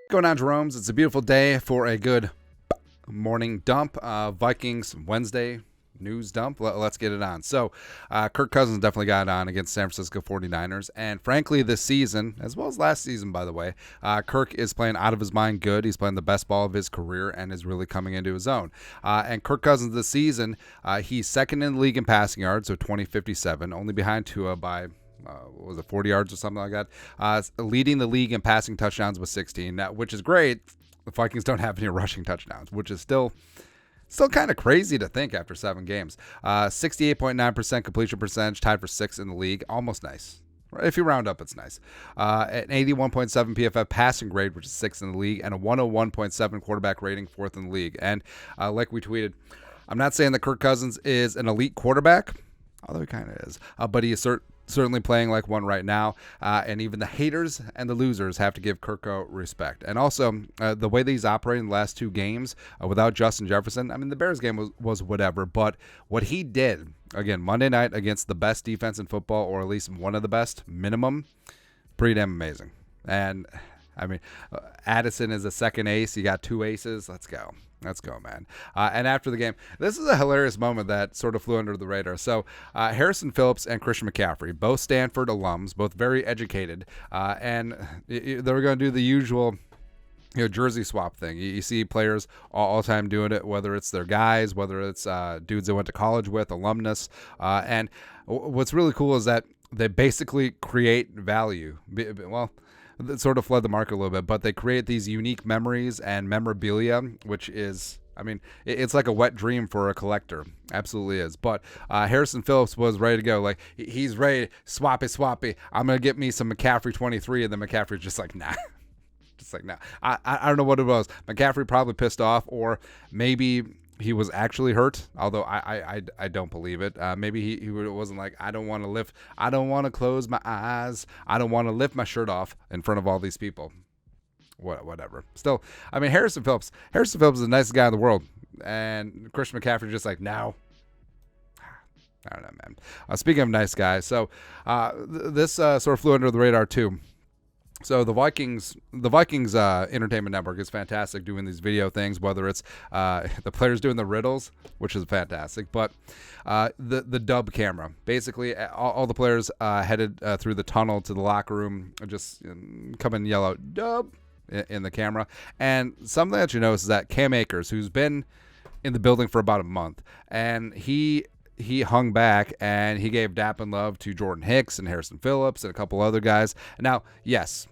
Going on, Jerome's. It's a beautiful day for a good morning dump. Vikings Wednesday news dump. Let's get it on. So, Kirk Cousins definitely got on against San Francisco 49ers. And frankly, this season, as well as last season, by the way, Kirk is playing out of his mind good. He's playing the best ball of his career and is really coming into his own. And Kirk Cousins this season, he's second in the league in passing yards, so 2057, only behind Tua by was it 40 yards or something like that, leading the league in passing touchdowns with 16, which is great. The Vikings don't have any rushing touchdowns, which is still kind of crazy to think after 7 games. 68.9% completion percentage, tied for 6th in the league, almost nice. If you round up, it's nice. An 81.7 PFF passing grade, which is 6th in the league, and a 101.7 quarterback rating, 4th in the league. And like we tweeted, I'm not saying that Kirk Cousins is an elite quarterback, although he kind of is, but he is certainly playing like one right now, and even the haters and the losers have to give Kirko respect. And also, the way that he's operating the last 2 games without Justin Jefferson, I mean, the Bears game was whatever, but what he did, again, Monday night against the best defense in football, or at least one of the best, minimum, pretty damn amazing. And, I mean, Addison is a second ace. You got 2 aces. Let's go. Let's go, man. And after the game, this is a hilarious moment that sort of flew under the radar. So Harrison Phillips and Christian McCaffrey, both Stanford alums, both very educated, and they were going to do the usual jersey swap thing. You see players all the time doing it, whether it's their guys, whether it's dudes they went to college with, alumnus. And what's really cool is that they basically create value. Well, that sort of flood the market a little bit, but they create these unique memories and memorabilia, which is, I mean, it's like a wet dream for a collector. Absolutely is. But Harrison Phillips was ready to go. Like, he's ready, swappy. I'm going to get me some McCaffrey 23, and then McCaffrey's just like, nah. Just like, nah. I don't know what it was. McCaffrey probably pissed off, or maybe he was actually hurt, although I don't believe it. Maybe he wasn't like, I don't want to close my eyes. I don't want to lift my shirt off in front of all these people. Whatever. Still, I mean, Harrison Phillips is the nicest guy in the world. And Christian McCaffrey just like, now. I don't know, man. Speaking of nice guys, so this sort of flew under the radar too. So the Vikings Entertainment Network is fantastic doing these video things, whether it's the players doing the riddles, which is fantastic, but the dub camera. Basically, all the players headed through the tunnel to the locker room, just come and yell out, dub, in the camera. And something that you notice is that Cam Akers, who's been in the building for about a month, and he hung back and he gave dap and love to Jordan Hicks and Harrison Phillips and a couple other guys. Now, yes,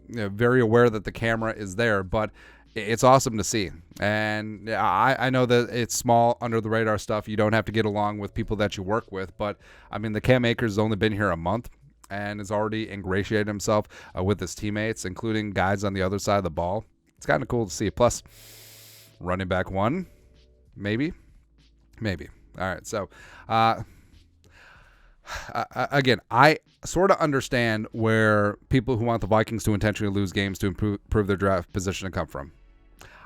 very aware that the camera is there, but it's awesome to see. And I know that it's small, under the radar stuff. You don't have to get along with people that you work with, but I mean, the Cam Akers has only been here a month and has already ingratiated himself with his teammates, including guys on the other side of the ball. It's kind of cool to see. Plus, running back 1, maybe. All right, so again, I sort of understand where people who want the Vikings to intentionally lose games to improve their draft position come from.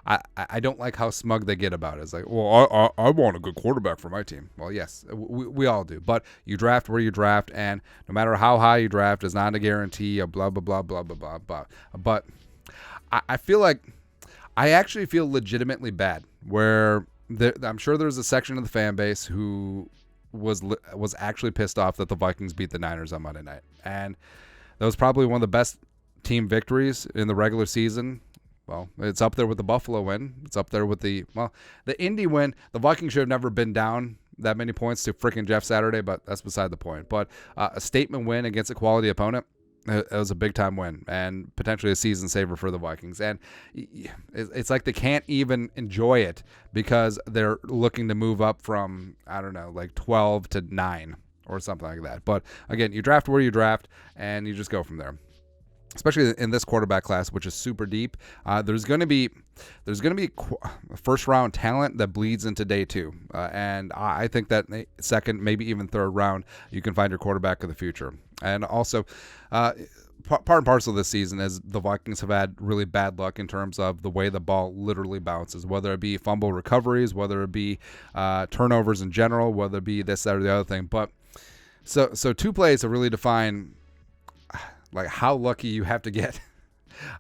I don't like how smug they get about it. It's like, well, I want a good quarterback for my team. Well, yes, we all do. But you draft where you draft, and no matter how high you draft is not a guarantee of blah, blah, blah, blah, blah, blah, blah. But I feel like I actually feel legitimately bad where I'm sure there's a section of the fan base who was actually pissed off that the Vikings beat the Niners on Monday night. And that was probably one of the best team victories in the regular season. Well, it's up there with the Buffalo win. It's up there with the Indy win. The Vikings should have never been down that many points to freaking Jeff Saturday, but that's beside the point. But a statement win against a quality opponent, it was a big-time win and potentially a season saver for the Vikings. And it's like they can't even enjoy it because they're looking to move up from, I don't know, like 12 to 9 or something like that. But, again, you draft where you draft, and you just go from there. Especially in this quarterback class, which is super deep. There's going to be first-round talent that bleeds into day 2. And I think that second, maybe even third round, you can find your quarterback of the future. And also, part and parcel of this season is the Vikings have had really bad luck in terms of the way the ball literally bounces, whether it be fumble recoveries, whether it be turnovers in general, whether it be this, that, or the other thing. But so 2 plays have really define like how lucky you have to get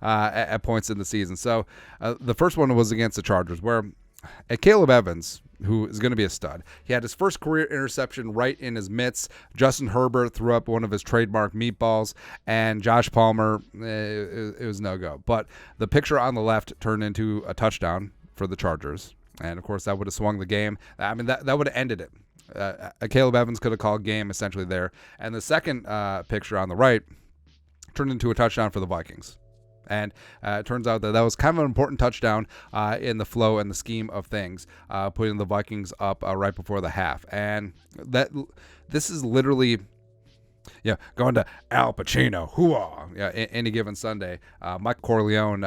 at points in the season. So the first one was against the Chargers, where Caleb Evans, who is going to be a stud, he had his first career interception right in his mitts. Justin Herbert threw up one of his trademark meatballs, and Josh Palmer, it was no go. But the picture on the left turned into a touchdown for the Chargers, and of course that would have swung the game. I mean, that would have ended it. Caleb Evans could have called game essentially there. And the second picture on the right turned into a touchdown for the Vikings. And it turns out that was kind of an important touchdown in the flow and the scheme of things, putting the Vikings up right before the half. And this is literally, going to Al Pacino, hoo-ah, any given Sunday. Mike Corleone,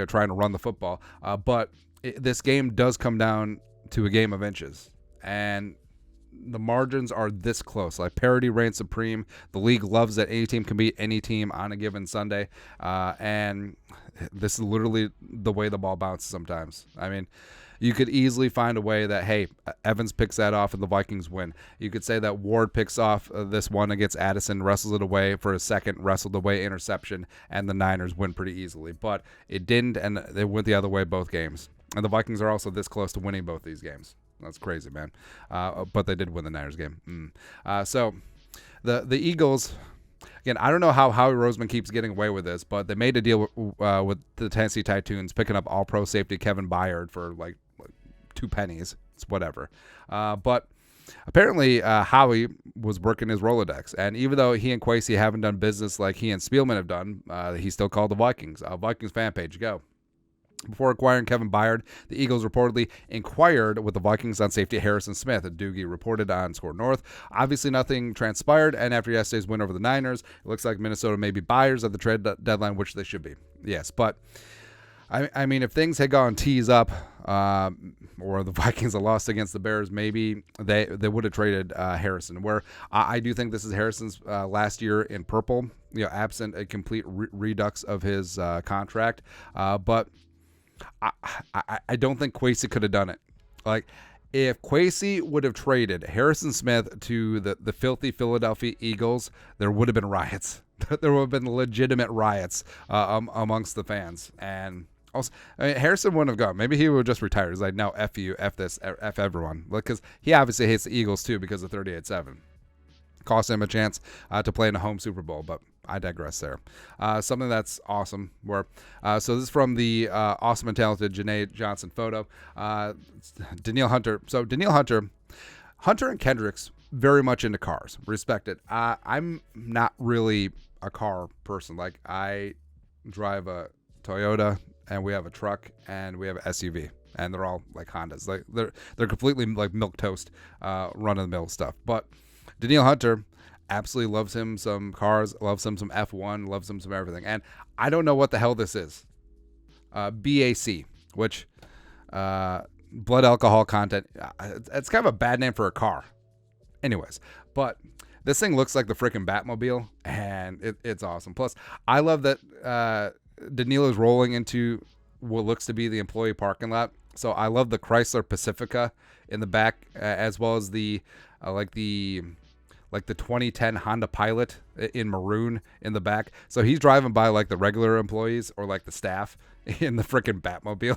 trying to run the football. But this game does come down to a game of inches. And the margins are this close. Like, parity reigns supreme. The league loves that any team can beat any team on a given Sunday. And this is literally the way the ball bounces sometimes. I mean, you could easily find a way that, hey, Evans picks that off and the Vikings win. You could say that Ward picks off this one against Addison, wrestles it away for a second, wrestled away interception, and the Niners win pretty easily. But it didn't, and they went the other way both games. And the Vikings are also this close to winning both these games. That's crazy, man. But they did win the Niners game. So the Eagles, again, I don't know how Howie Roseman keeps getting away with this, but they made a deal with the Tennessee Titans, picking up all-pro safety Kevin Byard for like 2 pennies. It's whatever. But apparently Howie was working his Rolodex. And even though he and Kwesi haven't done business like he and Spielman have done, he still called the Vikings. Vikings fan page, go. Before acquiring Kevin Byard, the Eagles reportedly inquired with the Vikings on safety Harrison Smith. Doogie reported on Score North. Obviously, nothing transpired, and after yesterday's win over the Niners, it looks like Minnesota may be buyers at the trade deadline, which they should be. Yes, but I mean, if things had gone tees up, or the Vikings had lost against the Bears, maybe they would have traded Harrison. Where I do think this is Harrison's last year in purple, absent a complete redux of his contract, but I don't think Kwesi could have done it. Like, if Kwesi would have traded Harrison Smith to the filthy Philadelphia Eagles, there would have been riots. There would have been legitimate riots amongst the fans. And also, Harrison wouldn't have gone. Maybe he would have just retired. He's like, no, F you, F this, F everyone. Because he obviously hates the Eagles, too, because of 38-7. Cost him a chance to play in a home Super Bowl, but I digress there. Something that's awesome. So this is from the awesome and talented Janae Johnson photo. Danielle Hunter. So Danielle Hunter and Kendricks, very much into cars. Respect it. I'm not really a car person. Like, I drive a Toyota, and we have a truck, and we have an SUV. And they're all like Hondas. Like, they're completely like milquetoast, run-of-the-mill stuff. But Danielle Hunter absolutely loves him some cars, loves him some F1, loves him some everything. And I don't know what the hell this is. BAC, which blood alcohol content. It's kind of a bad name for a car. Anyways, but this thing looks like the freaking Batmobile, and it's awesome. Plus, I love that Danielle is rolling into what looks to be the employee parking lot. So I love the Chrysler Pacifica in the back, as well as the 2010 Honda Pilot in maroon in the back. So he's driving by like the regular employees or like the staff in the freaking Batmobile.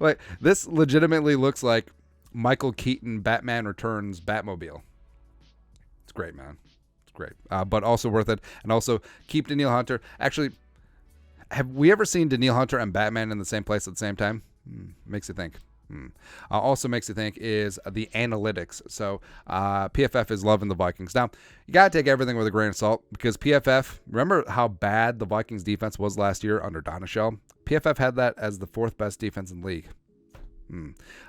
Like, this legitimately looks like Michael Keaton Batman Returns Batmobile. It's great, man. It's great. But also worth it. And also keep Danielle Hunter. Actually, have we ever seen Danielle Hunter and Batman in the same place at the same time? Makes you think. Also makes you think is the analytics. So PFF is loving the Vikings. Now, you got to take everything with a grain of salt, because PFF, remember how bad the Vikings defense was last year under Donachelle? PFF had that as the 4th best defense in the league.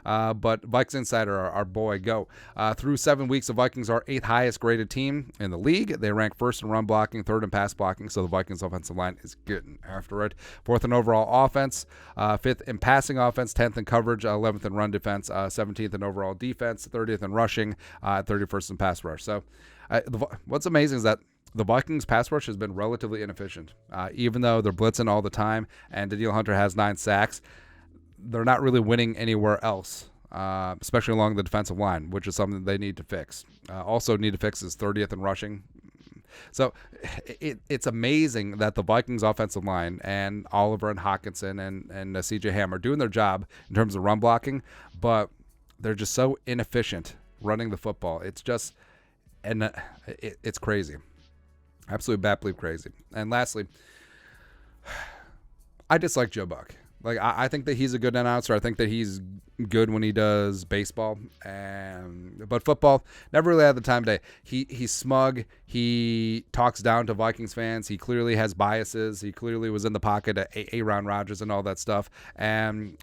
But Vikings Insider, our boy, go. Through 7 weeks, the Vikings are 8th highest graded team in the league. They rank 1st in run blocking, 3rd in pass blocking, so the Vikings offensive line is getting after it. 4th in overall offense, 5th in passing offense, 10th in coverage, 11th in run defense, 17th in overall defense, 30th in rushing, 31st in pass rush. So what's amazing is that the Vikings pass rush has been relatively inefficient. Even though they're blitzing all the time and Danielle Hunter has 9 sacks, they're not really winning anywhere else, especially along the defensive line, which is something they need to fix. Also need to fix is 30th in rushing. So it's amazing that the Vikings offensive line and Oliver and Hockenson and CJ Ham are doing their job in terms of run blocking, but they're just so inefficient running the football. It's just, and it's crazy. Absolutely bat-bleep crazy. And lastly, I dislike Joe Buck. Like, I think that he's a good announcer. I think that he's good when he does baseball, but football, never really had the time of day. He's smug. He talks down to Vikings fans. He clearly has biases. He clearly was in the pocket at Aaron Rodgers and all that stuff. And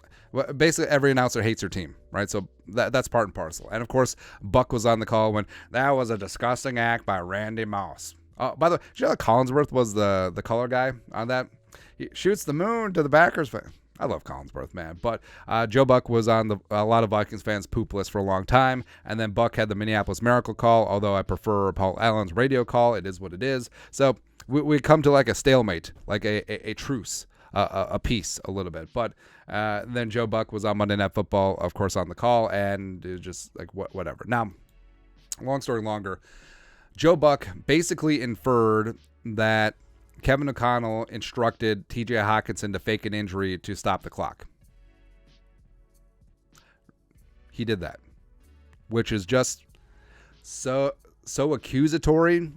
basically every announcer hates your team, right? So that's part and parcel. And of course, Buck was on the call when that was a disgusting act by Randy Moss. By the way, did you know that Collinsworth was the color guy on that? He shoots the moon to the backers fan. I love Collinsworth, man. But Joe Buck was on a lot of Vikings fans' poop list for a long time. And then Buck had the Minneapolis Miracle call, although I prefer Paul Allen's radio call. It is what it is. So we come to like a stalemate, like a truce, a peace a little bit. But then Joe Buck was on Monday Night Football, of course, on the call. And it was just like whatever. Now, long story longer, Joe Buck basically inferred that Kevin O'Connell instructed TJ Hockenson to fake an injury to stop the clock. He did that, which is just so accusatory,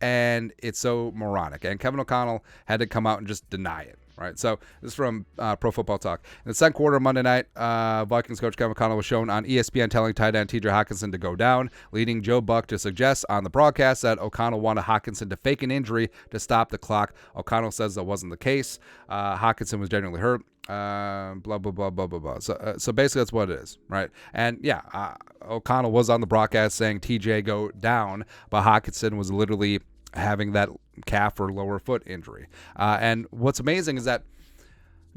and it's so moronic. And Kevin O'Connell had to come out and just deny it. Right, so this is from Pro Football Talk. In the second quarter of Monday night, Vikings coach Kevin O'Connell was shown on ESPN telling tight end TJ Hockenson to go down, leading Joe Buck to suggest on the broadcast that O'Connell wanted Hockenson to fake an injury to stop the clock. O'Connell says that wasn't the case. Hockenson was genuinely hurt. Blah, blah, blah, blah, blah, blah. So basically that's what it is, right? And yeah, O'Connell was on the broadcast saying TJ go down, but Hockenson was literally having that calf or lower foot injury. And what's amazing is that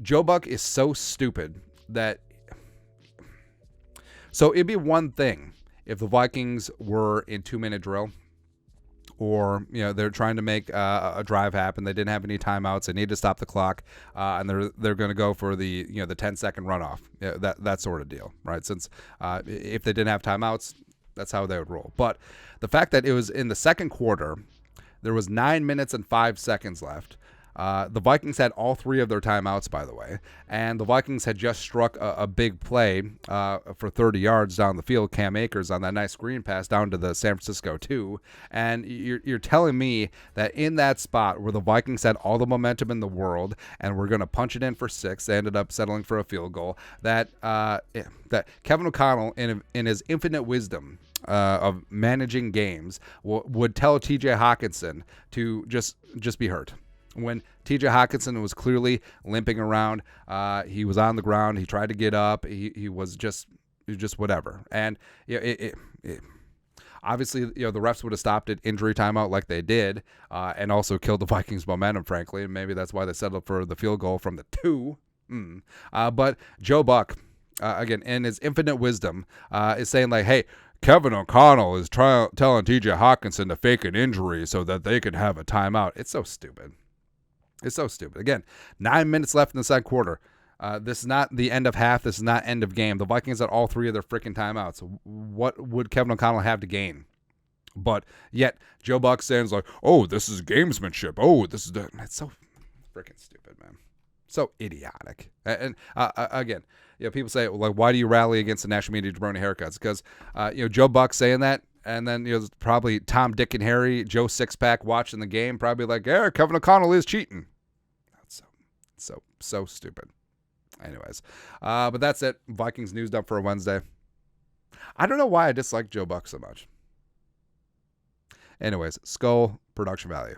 Joe Buck is so stupid that, so it'd be one thing if the Vikings were in 2-minute drill, or they're trying to make a drive happen. They didn't have any timeouts. They need to stop the clock, and they're going to go for the 10-second runoff. That sort of deal, right? Since if they didn't have timeouts, that's how they would roll. But the fact that it was in the second quarter, there was 9 minutes and 5 seconds left. The Vikings had all 3 of their timeouts, by the way, and the Vikings had just struck a big play for 30 yards down the field. Cam Akers on that nice screen pass down to the San Francisco 2. And you're telling me that in that spot where the Vikings had all the momentum in the world and were going to punch it in for 6, they ended up settling for a field goal, that Kevin O'Connell, in his infinite wisdom of managing games, would tell TJ Hockenson to just be hurt. When TJ Hockenson was clearly limping around, he was on the ground. He tried to get up. He was just whatever. And obviously, the refs would have stopped at injury timeout like they did, and also killed the Vikings' momentum, frankly. And maybe that's why they settled for the field goal from the 2. But Joe Buck, again, in his infinite wisdom, is saying like, hey, Kevin O'Connell is telling TJ Hockenson to fake an injury so that they can have a timeout. It's so stupid. It's so stupid. Again, 9 minutes left in the second quarter. This is not the end of half. This is not end of game. The Vikings had all 3 of their freaking timeouts. What would Kevin O'Connell have to gain? But yet, Joe Buck saying like, oh, this is gamesmanship. Oh, this is it's so freaking stupid, man. So idiotic. And again, people say, like, why do you rally against the national media jabroni haircuts? Because, Joe Buck saying that, and then probably Tom, Dick, and Harry, Joe Sixpack watching the game, probably like, yeah, Kevin O'Connell is cheating. That's so stupid. Anyways, but that's it. Vikings news dump for a Wednesday. I don't know why I dislike Joe Buck so much. Anyways, Skull production value.